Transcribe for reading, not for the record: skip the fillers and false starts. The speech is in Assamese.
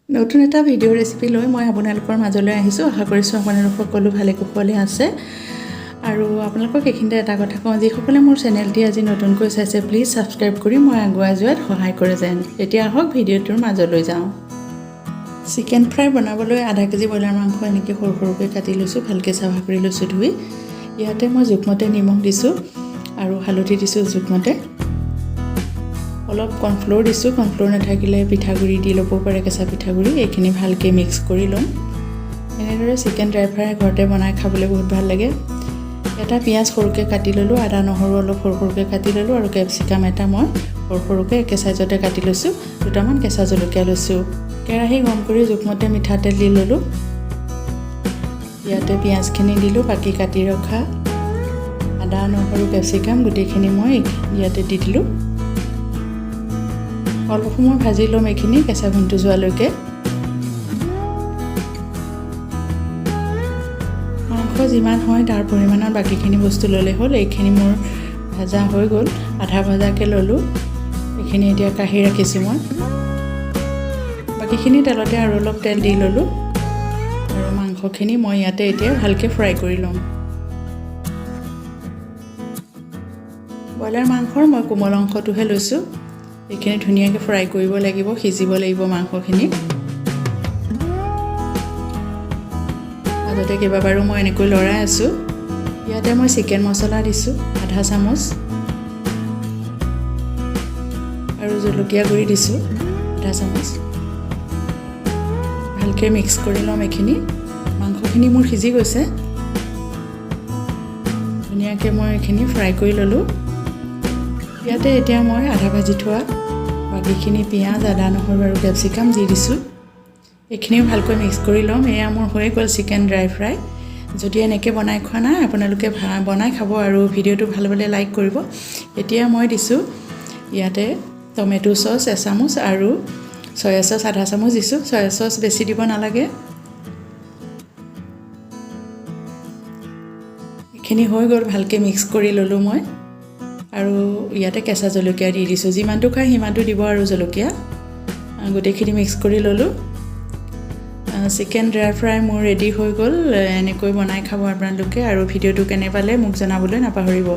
নতুন এটা ভিডিও ৰেচিপি লৈ মই আপোনালোকৰ মাজলৈ আহিছোঁ। আশা কৰিছোঁ আপোনালোক সকলো ভালে কুশলে আছে। আৰু আপোনালোকক এইখিনিতে এটা কথা কওঁ, যিসকলে মোৰ চেনেলটি আজি নতুনকৈ চাইছে প্লিজ ছাবস্ক্ৰাইব কৰি মই আগুৱাই যোৱাত সহায় কৰে যেন। এতিয়া আহক ভিডিঅ'টোৰ মাজলৈ যাওঁ। চিকেন ফ্ৰাই বনাবলৈ আধা কেজি ব্ৰইলাৰ মাংস এনেকৈ সৰু সৰুকৈ কাটি লৈছোঁ, ভালকৈ চাফা কৰি লৈছোঁ ধুই। ইয়াতে মই জোখমতে নিমখ দিছোঁ আৰু হালধি দিছোঁ জোখমতে। অলপ কৰ্ণফ্ল'ৰ দিছোঁ, কৰ্ণফ্ল'ৰ নাথাকিলে পিঠাগুড়ি দি ল'ব পাৰে, কেঁচা পিঠাগুড়ি। এইখিনি ভালকৈ মিক্স কৰি ল'ম। এনেদৰে চিকেন ড্ৰাই ফ্ৰাই ঘৰতে বনাই খাবলৈ বহুত ভাল লাগে। এটা পিঁয়াজ সৰুকৈ কাটি ল'লোঁ, আদা নহৰু অলপ সৰু সৰুকৈ কাটি ল'লোঁ আৰু কেপচিকাম এটা মই সৰু সৰুকৈ একে চাইজতে কাটি লৈছোঁ। দুটামান কেঁচা জলকীয়া লৈছোঁ। কেৰাহী গৰম কৰি জোখমতে মিঠাতেল দি ল'লোঁ। ইয়াতে পিঁয়াজখিনি দিলোঁ, বাকী কাটি ৰখা আদা নহৰু কেপচিকাম গোটেইখিনি মই ইয়াতে দি দিলোঁ। অলপ সময় ভাজি ল'ম এইখিনি কেঁচা গোন্ধটো যোৱালৈকে। মাংস যিমান হয় তাৰ পৰিমাণৰ বাকীখিনি বস্তু ল'লে হ'ল। এইখিনি মোৰ ভাজা হৈ গ'ল, আধা ভজাকৈ ল'লোঁ। এইখিনি এতিয়া কাঢ়ি ৰাখিছোঁ মই। বাকীখিনি তেলতে আৰু অলপ তেল দি ল'লোঁ আৰু মাংসখিনি মই ইয়াতে এতিয়া ভালকৈ ফ্ৰাই কৰি ল'ম। ব্ৰইলাৰ মাংসৰ মই কোমল অংশটোহে লৈছোঁ। এইখিনি ধুনীয়াকৈ ফ্ৰাই কৰিব লাগিব, সিজিব লাগিব মাংসখিনি। মাজতে কেইবাবাৰো মই এনেকৈ লৰাই আছোঁ। ইয়াতে মই চিকেন মছলা দিছোঁ আধা চামুচ আৰু জলকীয়া গুড়ি দিছোঁ আধা চামুচ। ভালকৈ মিক্স কৰি ল'ম এইখিনি। মাংসখিনি মোৰ সিজি গৈছে। ধুনীয়াকৈ মই এইখিনি ফ্ৰাই কৰি ল'লোঁ। ইয়াতে এতিয়া মই আধা ভাজি থোৱা বাকীখিনি পিঁয়াজ আদা নহৰু আৰু কেপচিকাম দি দিছোঁ। এইখিনিও ভালকৈ মিক্স কৰি ল'ম। এয়া মোৰ হৈ গ'ল চিকেন ড্ৰাই ফ্ৰাই। যদি এনেকৈ বনাই খোৱা নাই আপোনালোকে বনাই খাব আৰু ভিডিঅ'টো ভাল পালে লাইক কৰিব। এতিয়া মই দিছোঁ ইয়াতে টমেটো চচ এচামুচ আৰু চয়া চচ আধা চামুচ দিছোঁ। চয়া চচ বেছি দিব নালাগে। এইখিনি হৈ গ'ল, ভালকৈ মিক্স কৰি ল'লোঁ মই। আৰু ইয়াতে কেঁচা জলকীয়া দি দিছোঁ, যিমানটো খায় সিমানটো দিব আৰু জলকীয়া। গোটেইখিনি মিক্স কৰি ল'লোঁ। চিকেন ড্ৰাই ফ্ৰাই মোৰ ৰেডি হৈ গ'ল। এনেকৈ বনাই খাব আপোনালোকে আৰু ভিডিঅ'টো কেনে পালে মোক জনাবলৈ নাপাহৰিব।